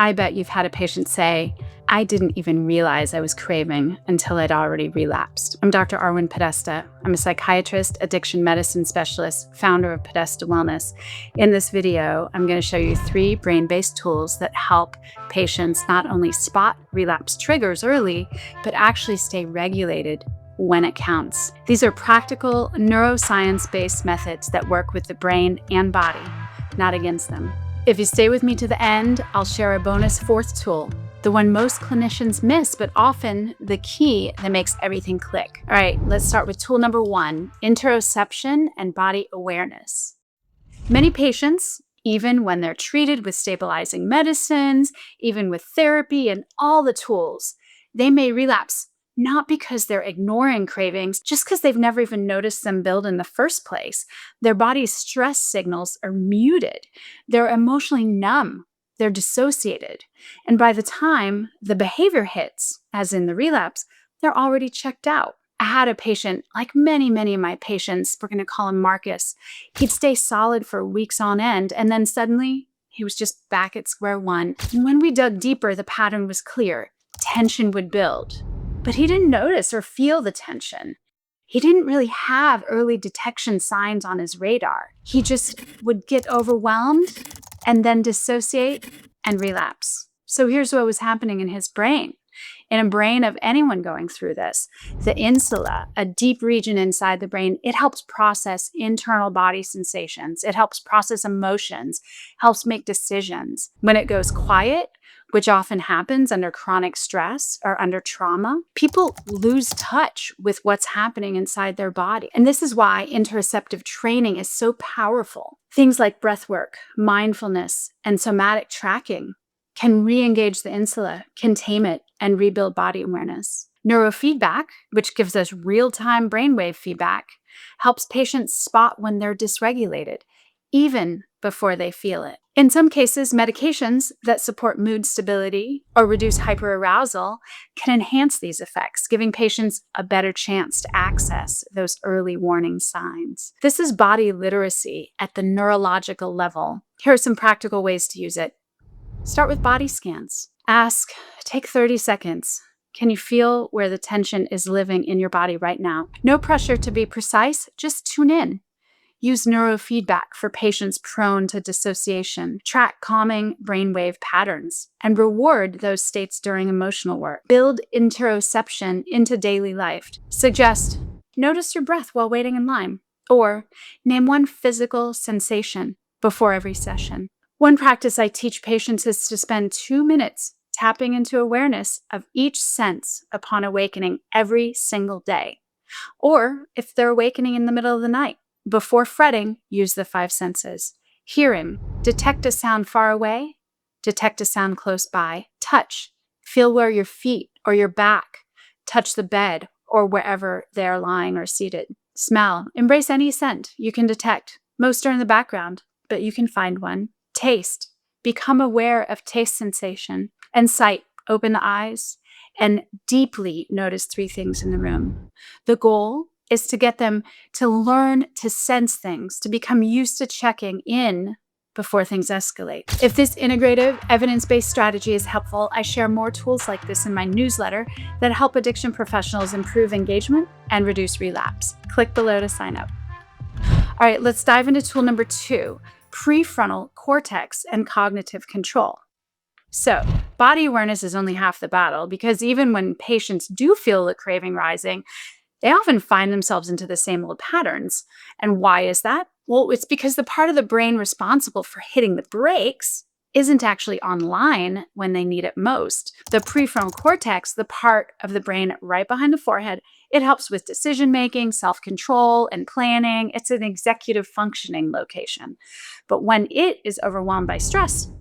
I bet you've had a patient say, I didn't even realize I was craving until I'd already relapsed. I'm Dr. Arwen Podesta. I'm a psychiatrist, addiction medicine specialist, founder of Podesta Wellness. In this video, I'm going to show you 3 brain-based tools that help patients not only spot relapse triggers early, but actually stay regulated when it counts. These are practical neuroscience-based methods that work with the brain and body, not against them. If you stay with me to the end, I'll share a bonus 4th tool, the one most clinicians miss, but often the key that makes everything click. All right, let's start with tool number 1, interoception and body awareness. Many patients, even when they're treated with stabilizing medicines, even with therapy and all the tools, they may relapse, not because they're ignoring cravings, just because they've never even noticed them build in the first place. Their body's stress signals are muted. They're emotionally numb. They're dissociated. And by the time the behavior hits, as in the relapse, they're already checked out. I had a patient, like many of my patients, we're going to call him Marcus. He'd stay solid for weeks on end, and then suddenly he was just back at square one. And when we dug deeper, the pattern was clear. Tension would build. But he didn't notice or feel the tension. He didn't really have early detection signs on his radar. He just would get overwhelmed and then dissociate and relapse. So here's what was happening in his brain. In a brain of anyone going through this, the insula, a deep region inside the brain, it helps process internal body sensations. It helps process emotions, helps make decisions. When it goes quiet, which often happens under chronic stress or under trauma, people lose touch with what's happening inside their body. And this is why interoceptive training is so powerful. Things like breath work, mindfulness, and somatic tracking can re-engage the insula, can tame it, and rebuild body awareness. Neurofeedback, which gives us real-time brainwave feedback, helps patients spot when they're dysregulated, even before they feel it. In some cases, medications that support mood stability or reduce hyperarousal can enhance these effects, giving patients a better chance to access those early warning signs. This is body literacy at the neurological level. Here are some practical ways to use it. Start with body scans. Take 30 seconds. Can you feel where the tension is living in your body right now? No pressure to be precise, just tune in. Use neurofeedback for patients prone to dissociation. Track calming brainwave patterns and reward those states during emotional work. Build interoception into daily life. Suggest, notice your breath while waiting in line, or name one physical sensation before every session. One practice I teach patients is to spend 2 minutes tapping into awareness of each sense upon awakening every single day. Or if they're awakening in the middle of the night, before fretting, use the 5 senses. Hearing, detect a sound far away, detect a sound close by. Touch, feel where your feet or your back touch the bed or wherever they're lying or seated. Smell, embrace any scent you can detect. Most are in the background, but you can find one. Taste, become aware of taste sensation. And sight, open the eyes and deeply notice 3 things in the room. The goal is to get them to learn to sense things, to become used to checking in before things escalate. If this integrative, evidence-based strategy is helpful, I share more tools like this in my newsletter that help addiction professionals improve engagement and reduce relapse. Click below to sign up. All right, let's dive into tool number 2, prefrontal cortex and cognitive control. So, body awareness is only half the battle, because even when patients do feel the craving rising, they often find themselves into the same old patterns. And why is that? Well, it's because the part of the brain responsible for hitting the brakes isn't actually online when they need it most. The prefrontal cortex, the part of the brain right behind the forehead, it helps with decision-making, self-control, and planning. It's an executive functioning location. But when it is overwhelmed by stress,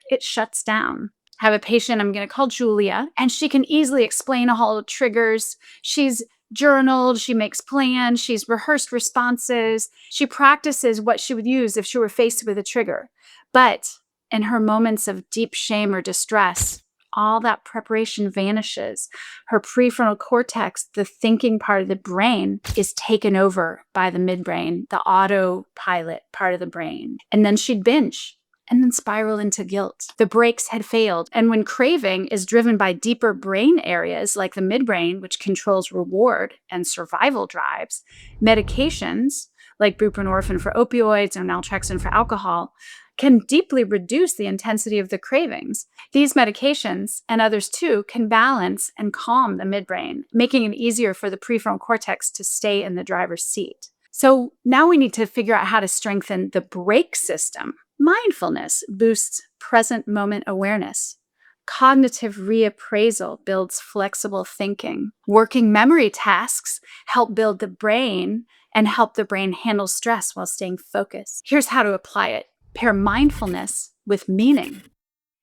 it shuts down. I have a patient I'm going to call Julia, and she can easily explain all the triggers. She's journaled, she makes plans, she's rehearsed responses, she practices what she would use if she were faced with a trigger. But in her moments of deep shame or distress, all that preparation vanishes. Her prefrontal cortex, the thinking part of the brain, is taken over by the midbrain, the autopilot part of the brain. And then she'd binge. and then spiral into guilt. The brakes had failed. And when craving is driven by deeper brain areas like the midbrain, which controls reward and survival drives, medications like buprenorphine for opioids or naltrexone for alcohol can deeply reduce the intensity of the cravings. These medications, and others too, can balance and calm the midbrain, making it easier for the prefrontal cortex to stay in the driver's seat. So now we need to figure out how to strengthen the brake system. Mindfulness boosts present moment awareness. Cognitive reappraisal builds flexible thinking. Working memory tasks help build the brain and help the brain handle stress while staying focused. Here's how to apply it. Pair mindfulness with meaning.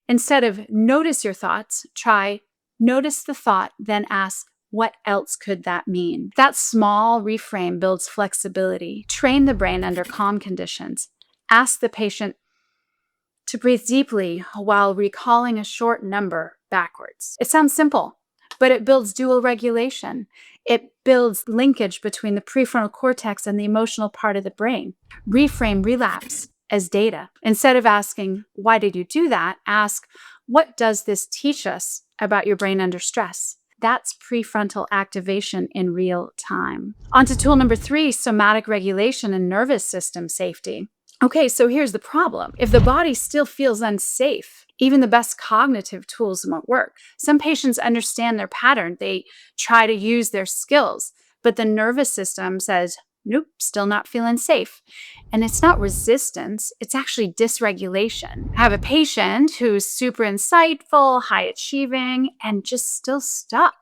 Instead of notice your thoughts, try notice the thought, then ask, what else could that mean? That small reframe builds flexibility. Train the brain under calm conditions. Ask the patient to breathe deeply while recalling a short number backwards. It sounds simple, but it builds dual regulation. It builds linkage between the prefrontal cortex and the emotional part of the brain. Reframe relapse as data. Instead of asking, why did you do that? Ask, what does this teach us about your brain under stress? That's prefrontal activation in real time. On to tool number 3, somatic regulation and nervous system safety. Okay, so here's the problem. If the body still feels unsafe, even the best cognitive tools won't work. Some patients understand their pattern. They try to use their skills, but the nervous system says, nope, still not feeling safe. And it's not resistance, it's actually dysregulation. I have a patient who's super insightful, high achieving, and just still stuck.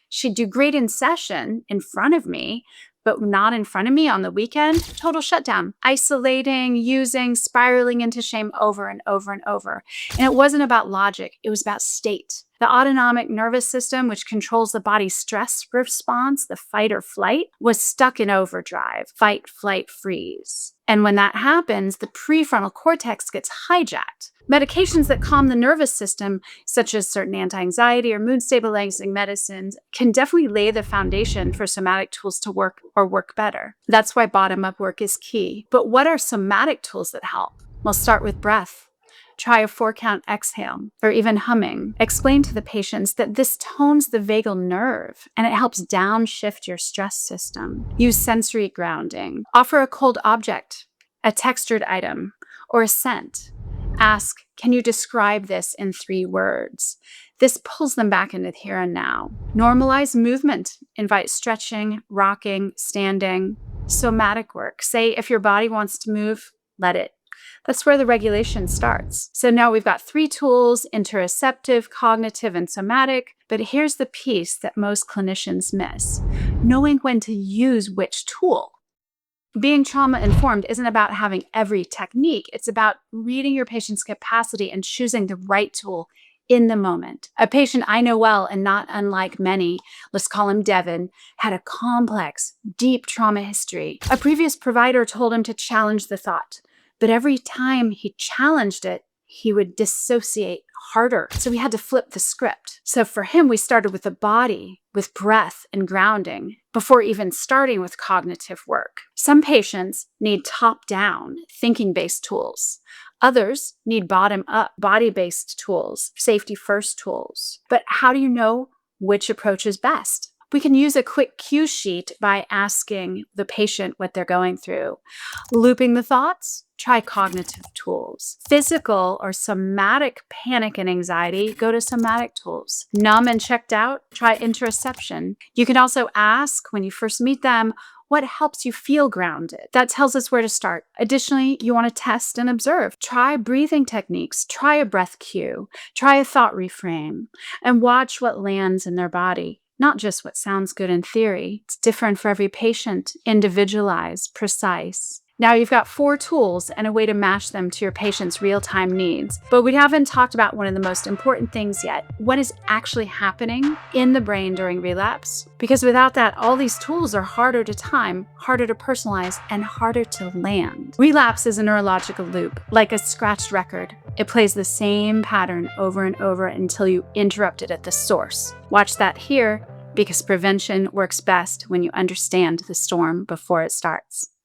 She'd do great in session in front of me, but not in front of me on the weekend. Total shutdown, isolating, using, spiraling into shame over and over and over. And it wasn't about logic, it was about state. The autonomic nervous system, which controls the body's stress response, the fight or flight, was stuck in overdrive, fight, flight, freeze. And when that happens, the prefrontal cortex gets hijacked. Medications that calm the nervous system, such as certain anti-anxiety or mood stabilizing medicines, can definitely lay the foundation for somatic tools to work or work better. That's why bottom-up work is key. But what are somatic tools that help? We'll start with breath. Try a 4-count exhale, or even humming. Explain to the patients that this tones the vagal nerve and it helps downshift your stress system. Use sensory grounding. Offer a cold object, a textured item, or a scent. Ask, can you describe this in 3 words? This pulls them back into the here and now. Normalize movement. Invite stretching, rocking, standing. Somatic work. Say if your body wants to move, let it. That's where the regulation starts. So now we've got 3 tools, interoceptive, cognitive, and somatic. But here's the piece that most clinicians miss: knowing when to use which tool. Being trauma-informed isn't about having every technique. It's about reading your patient's capacity and choosing the right tool in the moment. A patient I know well, and not unlike many, let's call him Devin, had a complex, deep trauma history. A previous provider told him to challenge the thought. But every time he challenged it, he would dissociate harder. So we had to flip the script. So for him, we started with the body, with breath and grounding, before even starting with cognitive work. Some patients need top-down, thinking-based tools. Others need bottom-up, body-based tools, safety-first tools. But how do you know which approach is best? We can use a quick cue sheet by asking the patient what they're going through. Looping the thoughts? Try cognitive tools. Physical or somatic panic and anxiety? Go to somatic tools. Numb and checked out? Try interoception. You can also ask, when you first meet them, what helps you feel grounded? That tells us where to start. Additionally, you want to test and observe. Try breathing techniques. Try a breath cue. Try a thought reframe. And watch what lands in their body. Not just what sounds good in theory. It's different for every patient, individualized, precise. Now you've got 4 tools and a way to match them to your patient's real-time needs. But we haven't talked about one of the most important things yet. What is actually happening in the brain during relapse? Because without that, all these tools are harder to time, harder to personalize, and harder to land. Relapse is a neurological loop, like a scratched record. It plays the same pattern over and over until you interrupt it at the source. Watch that here, because prevention works best when you understand the storm before it starts.